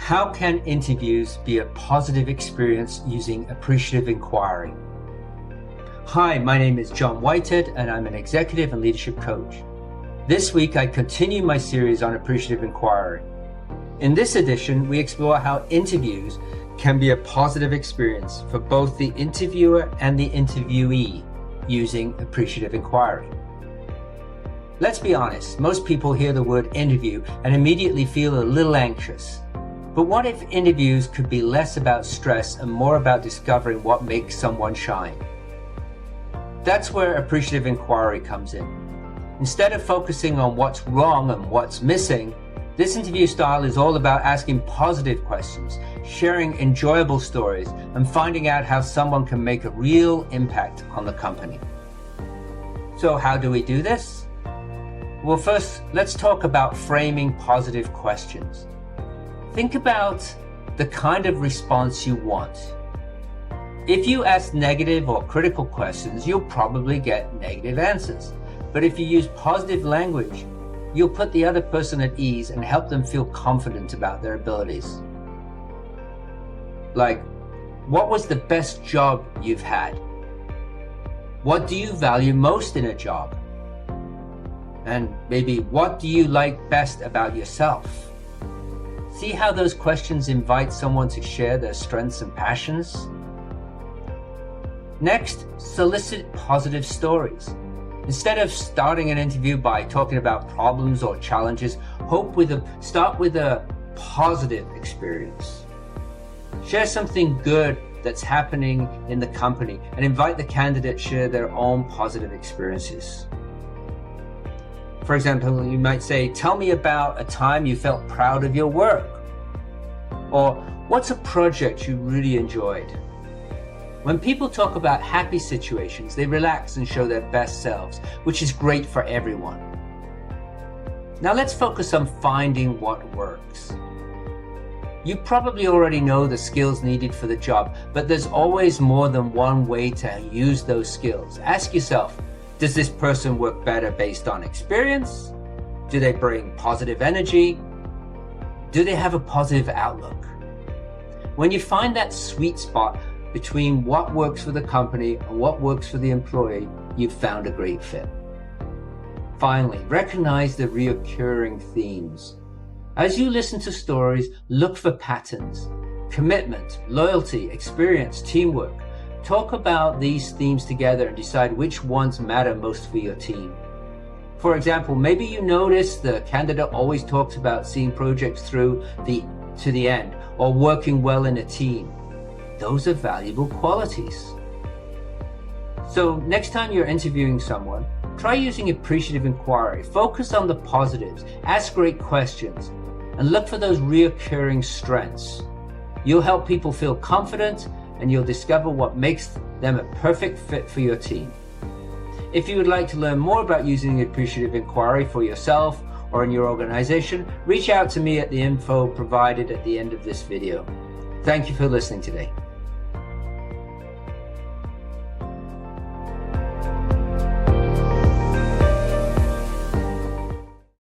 How can interviews be a positive experience using Appreciative Inquiry? Hi, my name is John Whitehead and I'm an executive and leadership coach. This week I continue my series on Appreciative Inquiry. In this edition, we explore how interviews can be a positive experience for both the interviewer and the interviewee using Appreciative Inquiry. Let's be honest, most people hear the word interview and immediately feel a little anxious. But what if interviews could be less about stress and more about discovering what makes someone shine? That's where Appreciative Inquiry comes in. Instead of focusing on what's wrong and what's missing, this interview style is all about asking positive questions, sharing enjoyable stories, and finding out how someone can make a real impact on the company. So how do we do this? Well, first, let's talk about framing positive questions. Think about the kind of response you want. If you ask negative or critical questions, you'll probably get negative answers. But if you use positive language, you'll put the other person at ease and help them feel confident about their abilities. Like, what was the best job you've had? What do you value most in a job? And maybe, what do you like best about yourself? See how those questions invite someone to share their strengths and passions? Next, solicit positive stories. Instead of starting an interview by talking about problems or challenges, start with a positive experience. Share something good that's happening in the company and invite the candidate to share their own positive experiences. For example, you might say, tell me about a time you felt proud of your work. Or, what's a project you really enjoyed? When people talk about happy situations, they relax and show their best selves, which is great for everyone. Now let's focus on finding what works. You probably already know the skills needed for the job, but there's always more than one way to use those skills. Ask yourself, does this person work better based on experience? Do they bring positive energy? Do they have a positive outlook? When you find that sweet spot between what works for the company and what works for the employee, you've found a great fit. Finally, recognize the recurring themes. As you listen to stories, look for patterns. Commitment, loyalty, experience, teamwork. Talk about these themes together and decide which ones matter most for your team. For example, maybe you notice the candidate always talks about seeing projects through to the end or working well in a team. Those are valuable qualities. So next time you're interviewing someone, try using Appreciative Inquiry. Focus on the positives, ask great questions, and look for those reoccurring strengths. You'll help people feel confident and you'll discover what makes them a perfect fit for your team. If you would like to learn more about using Appreciative Inquiry for yourself or in your organization, reach out to me at the info provided at the end of this video. Thank you for listening today.